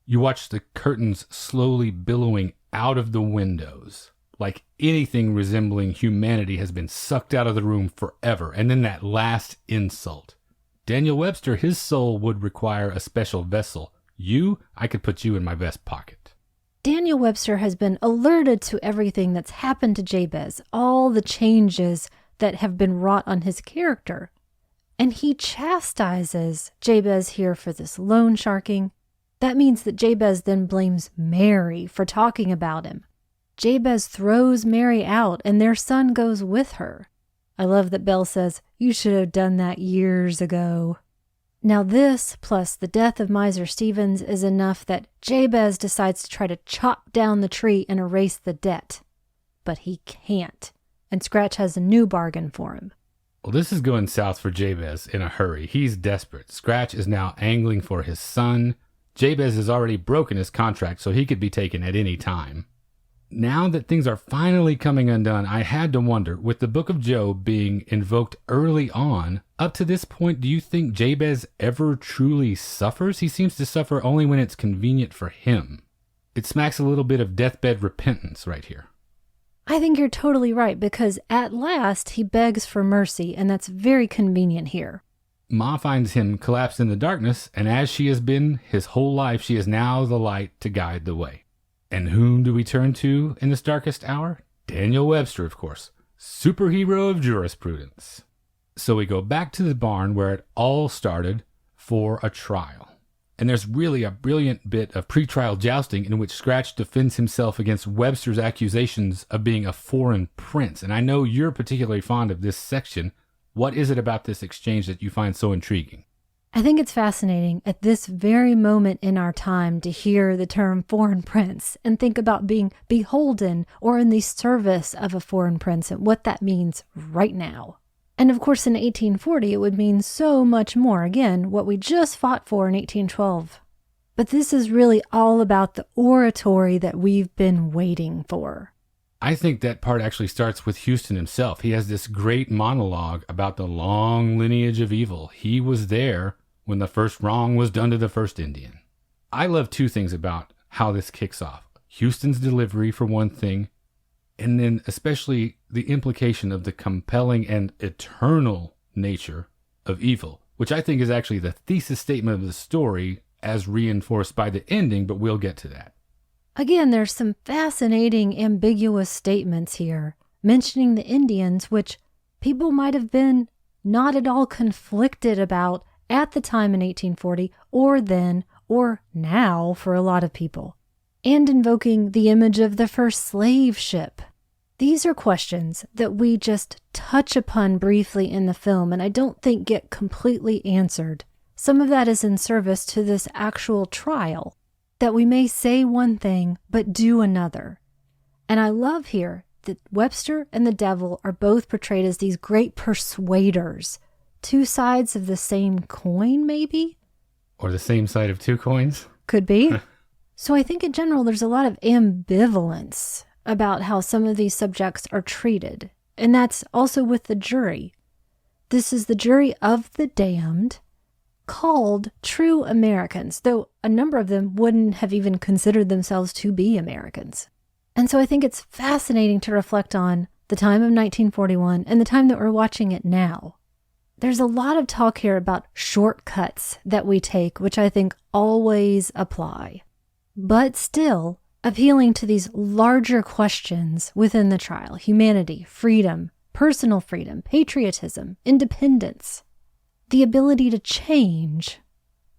[SPEAKER 1] You watch the curtains slowly billowing out of the windows, like anything resembling humanity has been sucked out of the room forever. And then that last insult. Daniel Webster, his soul would require a special vessel. I could put you in my vest pocket.
[SPEAKER 2] Daniel Webster has been alerted to everything that's happened to Jabez, all the changes that have been wrought on his character. And he chastises Jabez here for this loan sharking. That means that Jabez then blames Mary for talking about him. Jabez throws Mary out and their son goes with her. I love that Belle says, "You should have done that years ago." Now this, plus the death of Miser Stevens, is enough that Jabez decides to try to chop down the tree and erase the debt. But he can't, and Scratch has a new bargain for him.
[SPEAKER 1] Well, this is going south for Jabez in a hurry. He's desperate. Scratch is now angling for his son. Jabez has already broken his contract, so he could be taken at any time. Now that things are finally coming undone, I had to wonder, with the Book of Job being invoked early on, up to this point, do you think Jabez ever truly suffers? He seems to suffer only when it's convenient for him. It smacks a little bit of deathbed repentance right here.
[SPEAKER 2] I think you're totally right, because at last he begs for mercy, and that's very convenient here.
[SPEAKER 1] Ma finds him collapsed in the darkness, and as she has been his whole life, she is now the light to guide the way. And whom do we turn to in this darkest hour? Daniel Webster, of course, superhero of jurisprudence. So we go back to the barn where it all started for a trial. And there's really a brilliant bit of pretrial jousting in which Scratch defends himself against Webster's accusations of being a foreign prince. And I know you're particularly fond of this section. What is it about this exchange that you find so intriguing?
[SPEAKER 2] I think it's fascinating at this very moment in our time to hear the term foreign prince and think about being beholden or in the service of a foreign prince and what that means right now. And of course, in 1840, it would mean so much more. Again, what we just fought for in 1812. But this is really all about the oratory that we've been waiting for.
[SPEAKER 1] I think that part actually starts with Houston himself. He has this great monologue about the long lineage of evil. He was there when the first wrong was done to the first Indian. I love two things about how this kicks off. Houston's delivery, for one thing, and then especially the implication of the compelling and eternal nature of evil, which I think is actually the thesis statement of the story as reinforced by the ending, but we'll get to that.
[SPEAKER 2] Again, there's some fascinating ambiguous statements here, mentioning the Indians, which people might have been not at all conflicted about at the time in 1840, or then, or now for a lot of people, and invoking the image of the first slave ship. These are questions that we just touch upon briefly in the film, and I don't think get completely answered. Some of that is in service to this actual trial, that we may say one thing, but do another. And I love here that Webster and the devil are both portrayed as these great persuaders, two sides of the same coin, maybe?
[SPEAKER 1] Or the same side of two coins?
[SPEAKER 2] Could be. So I think in general, there's a lot of ambivalence about how some of these subjects are treated. And that's also with the jury. This is the jury of the damned, called true Americans, though a number of them wouldn't have even considered themselves to be Americans. And so I think it's fascinating to reflect on the time of 1941 and the time that we're watching it now. There's a lot of talk here about shortcuts that we take, which I think always apply, but still appealing to these larger questions within the trial: humanity, freedom, personal freedom, patriotism, independence, the ability to change.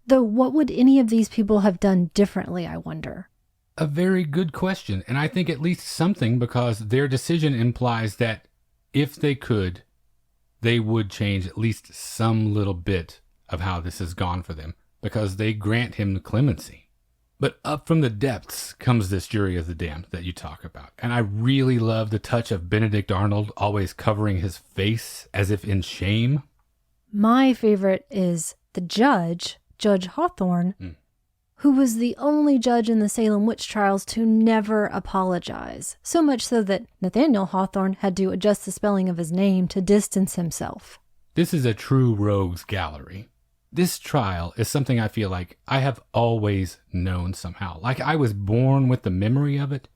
[SPEAKER 2] Though what would any of these people have done differently, I wonder?
[SPEAKER 1] A very good question, and I think at least something, because their decision implies that if they could, they would change at least some little bit of how this has gone for them, because they grant him clemency. But up from the depths comes this jury of the damned that you talk about. And I really love the touch of Benedict Arnold always covering his face as if in shame.
[SPEAKER 2] My favorite is the judge, Judge Hawthorne, who was the only judge in the Salem witch trials to never apologize, so much so that Nathaniel Hawthorne had to adjust the spelling of his name to distance himself.
[SPEAKER 1] This is a true rogues gallery. This trial is something I feel like I have always known somehow, like I was born with the memory of it.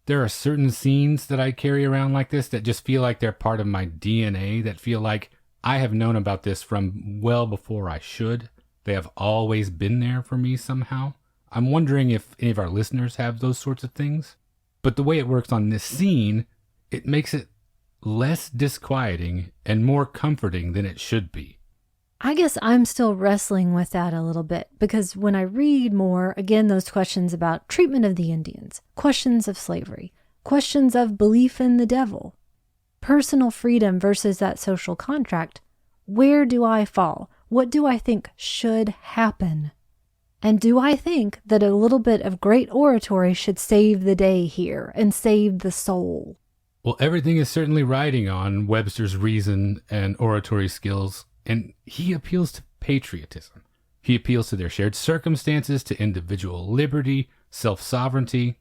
[SPEAKER 1] There are certain scenes that I carry around like this that just feel like they're part of my DNA, that feel like I have known about this from well before I should. They have always been there for me somehow. I'm wondering if any of our listeners have those sorts of things. But the way it works on this scene, it makes it less disquieting and more comforting than it should be.
[SPEAKER 2] I guess I'm still wrestling with that a little bit, because when I read more, again, those questions about treatment of the Indians, questions of slavery, questions of belief in the devil, personal freedom versus that social contract, where do I fall? What do I think should happen? And do I think that a little bit of great oratory should save the day here and save the soul?
[SPEAKER 1] Well, everything is certainly riding on Webster's reason and oratory skills, and he appeals to patriotism. He appeals to their shared circumstances, to individual liberty, self-sovereignty.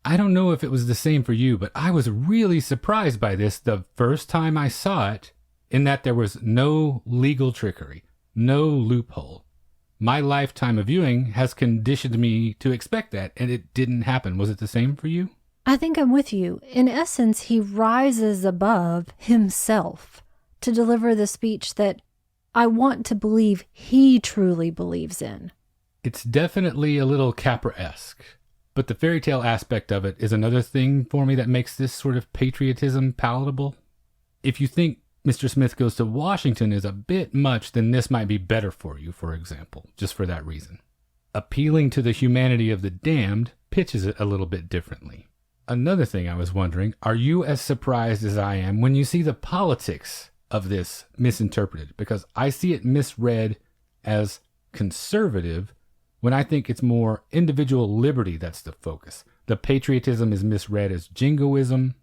[SPEAKER 1] I don't know if it was the same for you, but I was really surprised by this the first time I saw it, in that there was no legal trickery, no loophole. My lifetime of viewing has conditioned me to expect that, and it didn't happen. Was it the same for you?
[SPEAKER 2] I think I'm with you. In essence, he rises above himself to deliver the speech that I want to believe he truly believes in.
[SPEAKER 1] It's definitely a little Capra-esque, but the fairy tale aspect of it is another thing for me that makes this sort of patriotism palatable. If you think Mr. Smith Goes to Washington is a bit much, then this might be better for you, for example, just for that reason. Appealing to the humanity of the damned pitches it a little bit differently. Another thing I was wondering, are you as surprised as I am when you see the politics of this misinterpreted? Because I see it misread as conservative when I think it's more individual liberty that's the focus. The patriotism is misread as jingoism.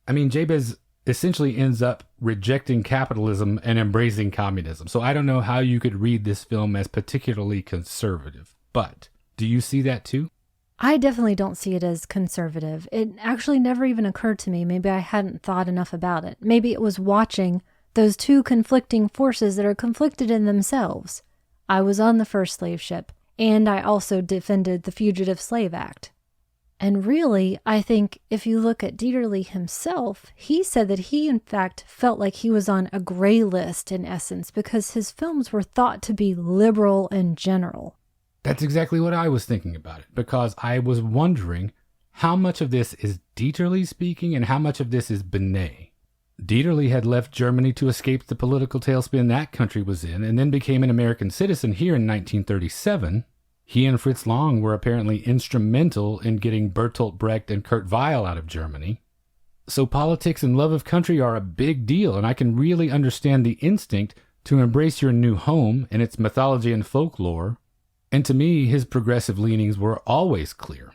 [SPEAKER 1] I mean, Jabez essentially ends up rejecting capitalism and embracing communism. So I don't know how you could read this film as particularly conservative. But do you see that too?
[SPEAKER 2] I definitely don't see it as conservative. It actually never even occurred to me. Maybe I hadn't thought enough about it. Maybe it was watching those two conflicting forces that are conflicted in themselves. I was on the first slave ship, and I also defended the Fugitive Slave Act. And really, I think if you look at Dieterle himself, he said that he, in fact, felt like he was on a gray list in essence because his films were thought to be liberal in general.
[SPEAKER 1] That's exactly what I was thinking about it, because I was wondering how much of this is Dieterle speaking and how much of this is Benet. Dieterle had left Germany to escape the political tailspin that country was in and then became an American citizen here in 1937. He and Fritz Lang were apparently instrumental in getting Bertolt Brecht and Kurt Weill out of Germany. So politics and love of country are a big deal, and I can really understand the instinct to embrace your new home and its mythology and folklore. And to me, his progressive leanings were always clear.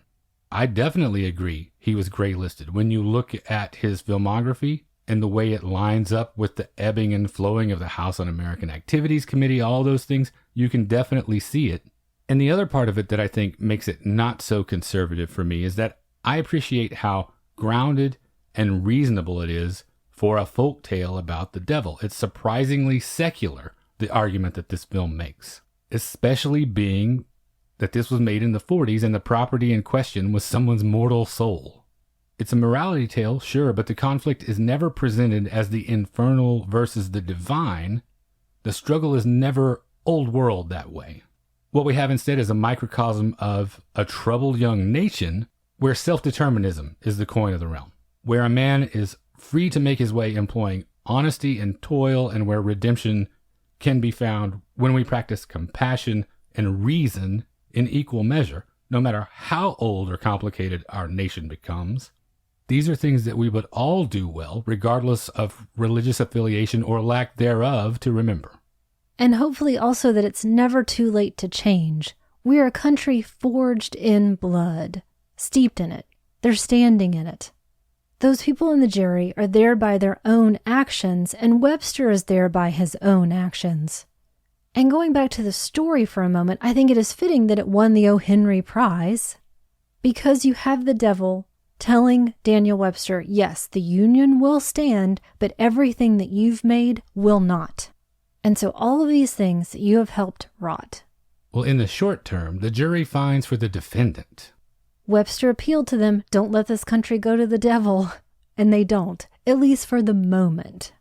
[SPEAKER 1] I definitely agree he was gray-listed. When you look at his filmography and the way it lines up with the ebbing and flowing of the House Un-American Activities Committee, all those things, you can definitely see it. And the other part of it that I think makes it not so conservative for me is that I appreciate how grounded and reasonable it is for a folk tale about the devil. It's surprisingly secular, the argument that this film makes, especially being that this was made in the 40s and the property in question was someone's mortal soul. It's a morality tale, sure, but the conflict is never presented as the infernal versus the divine. The struggle is never old world that way. What we have instead is a microcosm of a troubled young nation where self-determinism is the coin of the realm, where a man is free to make his way employing honesty and toil, and where redemption can be found when we practice compassion and reason in equal measure, no matter how old or complicated our nation becomes. These are things that we would all do well, regardless of religious affiliation or lack thereof, to remember.
[SPEAKER 2] And hopefully also that it's never too late to change. We're a country forged in blood, steeped in it. They're standing in it. Those people in the jury are there by their own actions, and Webster is there by his own actions. And going back to the story for a moment, I think it is fitting that it won the O. Henry Prize because you have the devil telling Daniel Webster, yes, the Union will stand, but everything that you've made will not. And so all of these things that you have helped rot.
[SPEAKER 1] Well, in the short term, the jury finds for the defendant.
[SPEAKER 2] Webster appealed to them, don't let this country go to the devil. And they don't, at least for the moment.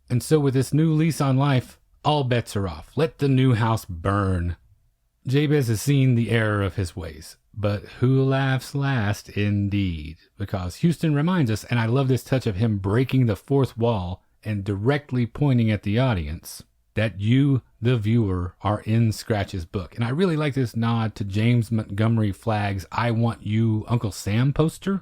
[SPEAKER 1] And so with this new lease on life, all bets are off. Let the new house burn. Jabez has seen the error of his ways. But who laughs last indeed? Because Houston reminds us, and I love this touch of him breaking the fourth wall and directly pointing at the audience, that you, the viewer, are in Scratch's book. And I really like this nod to James Montgomery Flagg's I Want You, Uncle Sam poster.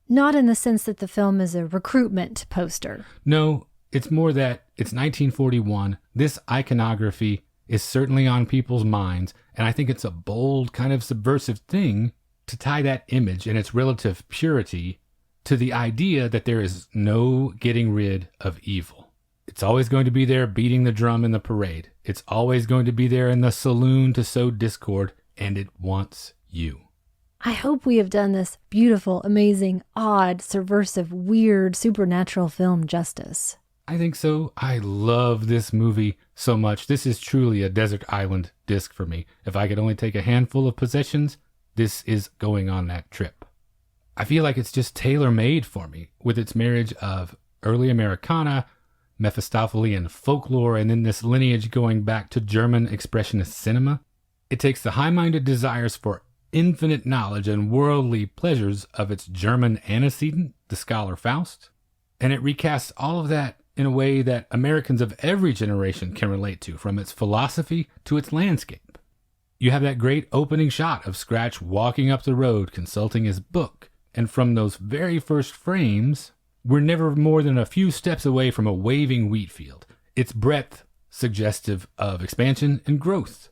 [SPEAKER 2] Not in the sense that the film is a recruitment poster.
[SPEAKER 1] No, it's more that it's 1941. This iconography is certainly on people's minds, and I think it's a bold, kind of subversive thing to tie that image and its relative purity to the idea that there is no getting rid of evil. It's always going to be there beating the drum in the parade. It's always going to be there in the saloon to sow discord, and it wants you.
[SPEAKER 2] I hope we have done this beautiful, amazing, odd, subversive, weird, supernatural film justice.
[SPEAKER 1] I think so. I love this movie so much. This is truly a desert island disc for me. If I could only take a handful of possessions, this is going on that trip. I feel like it's just tailor-made for me, with its marriage of early Americana, Mephistophelian folklore, and then this lineage going back to German expressionist cinema. It takes the high-minded desires for infinite knowledge and worldly pleasures of its German antecedent, the scholar Faust, and it recasts all of that in a way that Americans of every generation can relate to, from its philosophy to its landscape. You have that great opening shot of Scratch walking up the road consulting his book, and from those very first frames, we're never more than a few steps away from a waving wheat field, its breadth suggestive of expansion and growth,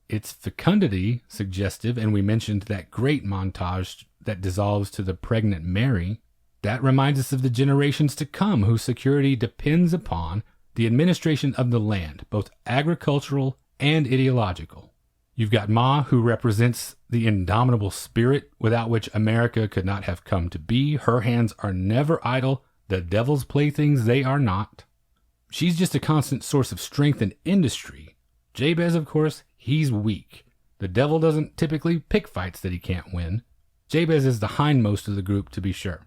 [SPEAKER 1] its fecundity suggestive, and we mentioned that great montage that dissolves to the pregnant Mary. That reminds us of the generations to come whose security depends upon the administration of the land, both agricultural and ideological. You've got Ma, who represents the indomitable spirit without which America could not have come to be. Her hands are never idle. The devil's playthings they are not. She's just a constant source of strength and industry. Jabez, of course, he's weak. The devil doesn't typically pick fights that he can't win. Jabez is the hindmost of the group, to be sure.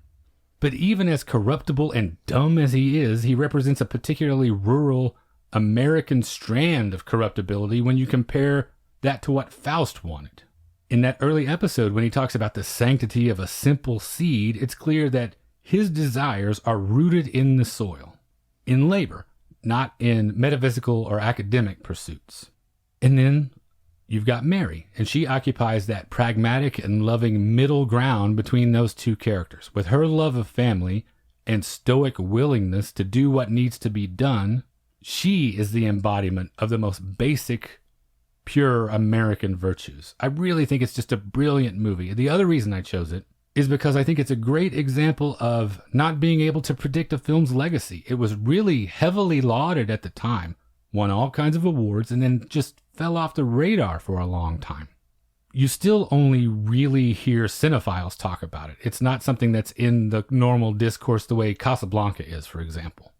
[SPEAKER 1] But even as corruptible and dumb as he is, he represents a particularly rural American strand of corruptibility when you compare that to what Faust wanted. In that early episode, when he talks about the sanctity of a simple seed, it's clear that his desires are rooted in the soil, in labor, not in metaphysical or academic pursuits. And then you've got Mary, and she occupies that pragmatic and loving middle ground between those two characters. With her love of family and stoic willingness to do what needs to be done, she is the embodiment of the most basic, pure American virtues. I really think it's just a brilliant movie. The other reason I chose it is because I think it's a great example of not being able to predict a film's legacy. It was really heavily lauded at the time, won all kinds of awards, and then just fell off the radar for a long time. You still only really hear cinephiles talk about it. It's not something that's in the normal discourse the way Casablanca is, for example.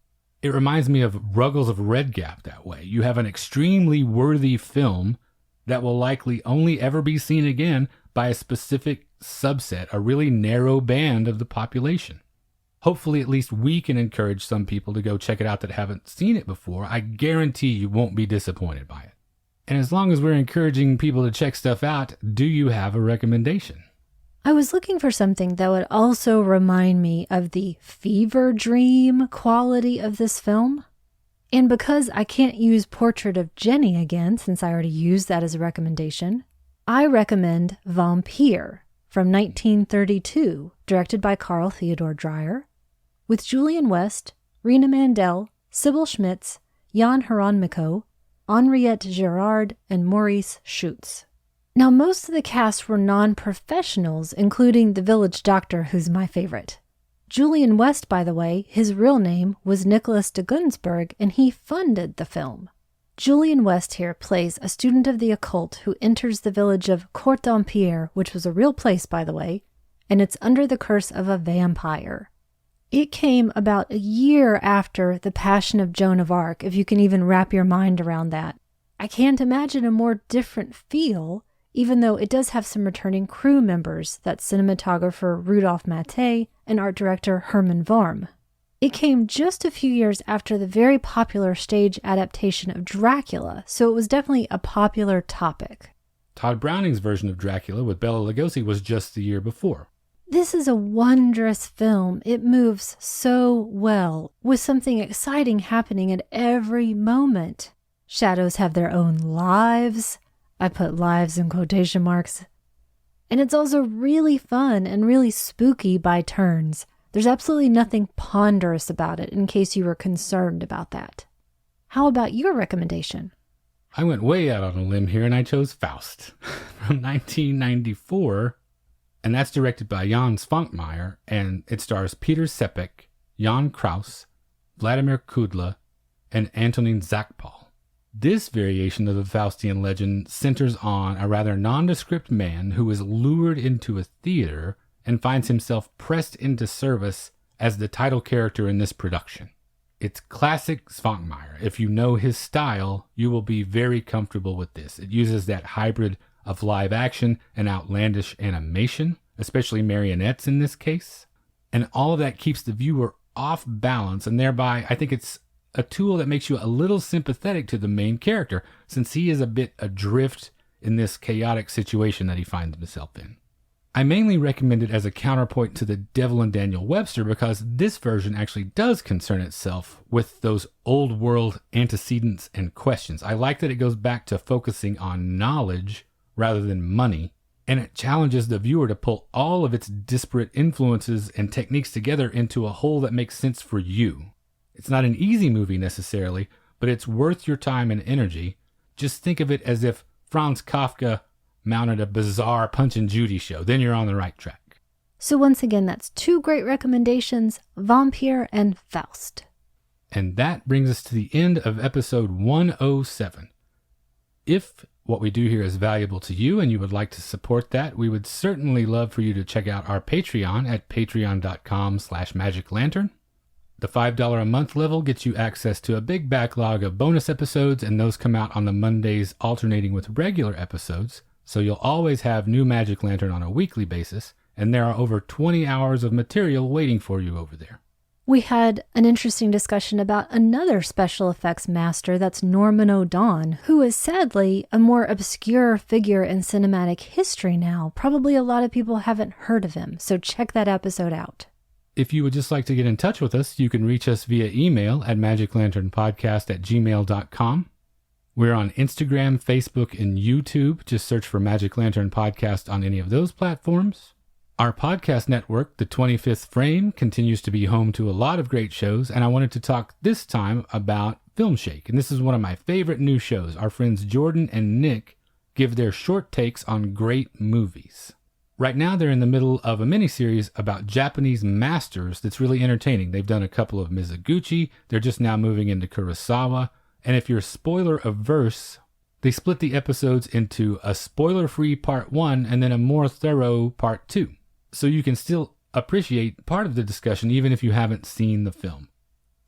[SPEAKER 1] It reminds me of Ruggles of Red Gap that way. You have an extremely worthy film that will likely only ever be seen again by a specific subset, a really narrow band of the population. Hopefully, at least we can encourage some people to go check it out that haven't seen it before. I guarantee you won't be disappointed by it. And as long as we're encouraging people to check stuff out, do you have a recommendation?
[SPEAKER 2] I was looking for something that would also remind me of the fever dream quality of this film. And because I can't use Portrait of Jenny again, since I already used that as a recommendation, I recommend Vampire from 1932, directed by Carl Theodor Dreyer, with Julian West, Rena Mandel, Sybil Schmitz, Jan Hronmiko, Henriette Girard, and Maurice Schutz. Now, most of the cast were non-professionals, including the village doctor, who's my favorite. Julian West, by the way, his real name was Nicholas de Gunsberg, and he funded the film. Julian West here plays a student of the occult who enters the village of Court d'Empire, which was a real place, by the way, and it's under the curse of a vampire. It came about a year after the Passion of Joan of Arc, if you can even wrap your mind around that. I can't imagine a more different feel, even though it does have some returning crew members, that's cinematographer Rudolph Maté and art director Herman Worm. It came just a few years after the very popular stage adaptation of Dracula, so it was definitely a popular topic.
[SPEAKER 1] Todd Browning's version of Dracula with Bela Lugosi was just the year before.
[SPEAKER 2] This is a wondrous film. It moves so well, with something exciting happening at every moment. Shadows have their own lives. I put lives in quotation marks. And it's also really fun and really spooky by turns. There's absolutely nothing ponderous about it, in case you were concerned about that. How about your recommendation?
[SPEAKER 1] I went way out on a limb here and I chose Faust from 1994. And that's directed by Jan Svankmajer, and it stars Peter Sepek, Jan Kraus, Vladimir Kudla, and Antonin Zakpal. This variation of the Faustian legend centers on a rather nondescript man who is lured into a theater and finds himself pressed into service as the title character in this production. It's classic Svankmajer. If you know his style, you will be very comfortable with this. It uses that hybrid of live action and outlandish animation, especially marionettes in this case. And all of that keeps the viewer off balance, and thereby I think it's a tool that makes you a little sympathetic to the main character, since he is a bit adrift in this chaotic situation that he finds himself in. I mainly recommend it as a counterpoint to The Devil and Daniel Webster because this version actually does concern itself with those old world antecedents and questions. I like that it goes back to focusing on knowledge rather than money, and it challenges the viewer to pull all of its disparate influences and techniques together into a whole that makes sense for you. It's not an easy movie necessarily, but it's worth your time and energy. Just think of it as if Franz Kafka mounted a bizarre Punch and Judy show. Then you're on the right track.
[SPEAKER 2] So once again, that's two great recommendations, Vampire and Faust.
[SPEAKER 1] And that brings us to the end of episode 107. If what we do here is valuable to you and you would like to support that, we would certainly love for you to check out our Patreon at patreon.com/magiclantern. The $5 a month level gets you access to a big backlog of bonus episodes, and those come out on the Mondays alternating with regular episodes, so you'll always have new Magic Lantern on a weekly basis, and there are over 20 hours of material waiting for you over there.
[SPEAKER 2] We had an interesting discussion about another special effects master, that's Norman O'Donnell, who is sadly a more obscure figure in cinematic history now. Probably a lot of people haven't heard of him, so check that episode out.
[SPEAKER 1] If you would just like to get in touch with us, you can reach us via email at magiclanternpodcast@gmail.com. We're on Instagram, Facebook, and YouTube. Just search for Magic Lantern Podcast on any of those platforms. Our podcast network, The 25th Frame, continues to be home to a lot of great shows, and I wanted to talk this time about Film Shake. And this is one of my favorite new shows. Our friends Jordan and Nick give their short takes on great movies. Right now, they're in the middle of a miniseries about Japanese masters that's really entertaining. They've done a couple of Mizoguchi. They're just now moving into Kurosawa. And if you're spoiler averse, they split the episodes into a spoiler-free part 1 and then a more thorough part 2. So you can still appreciate part of the discussion even if you haven't seen the film.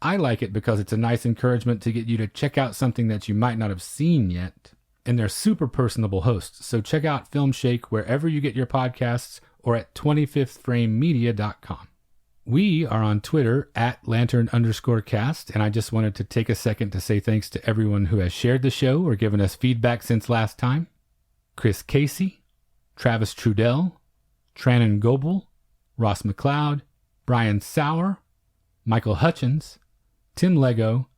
[SPEAKER 1] I like it because it's a nice encouragement to get you to check out something that you might not have seen yet. And they're super personable hosts, so check out Film Shake wherever you get your podcasts or at 25thframemedia.com. We are on Twitter at Lantern_cast, and I just wanted to take a second to say thanks to everyone who has shared the show or given us feedback since last time. Chris Casey, Travis Trudell, Trannon Goebel, Ross McLeod, Brian Sauer, Michael Hutchins, Tim Lego,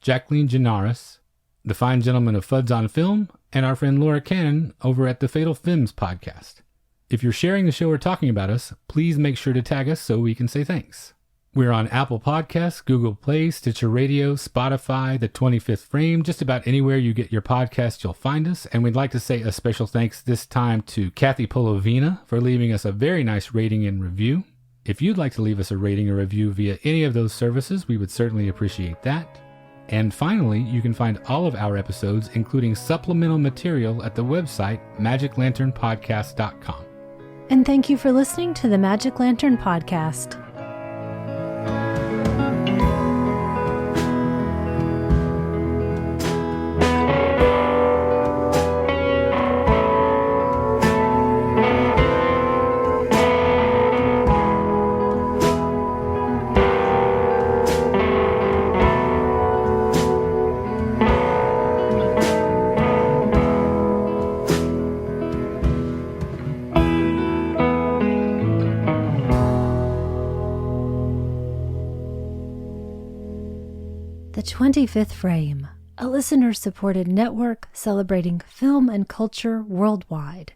[SPEAKER 1] Jacqueline Genaris, the fine gentleman of Fuds on Film, and our friend Laura Cannon over at the Fatal Films podcast. If you're sharing the show or talking about us, please make sure to tag us so we can say thanks. We're on Apple Podcasts, Google Play, Stitcher Radio, Spotify, The 25th Frame, just about anywhere you get your podcast, you'll find us. And we'd like to say a special thanks this time to Kathy Polovina for leaving us a very nice rating and review. If you'd like to leave us a rating or review via any of those services, we would certainly appreciate that. And finally, you can find all of our episodes, including supplemental material, at the website magiclanternpodcast.com.
[SPEAKER 2] And thank you for listening to the Magic Lantern Podcast. The 25th Frame, a listener-supported network celebrating film and culture worldwide.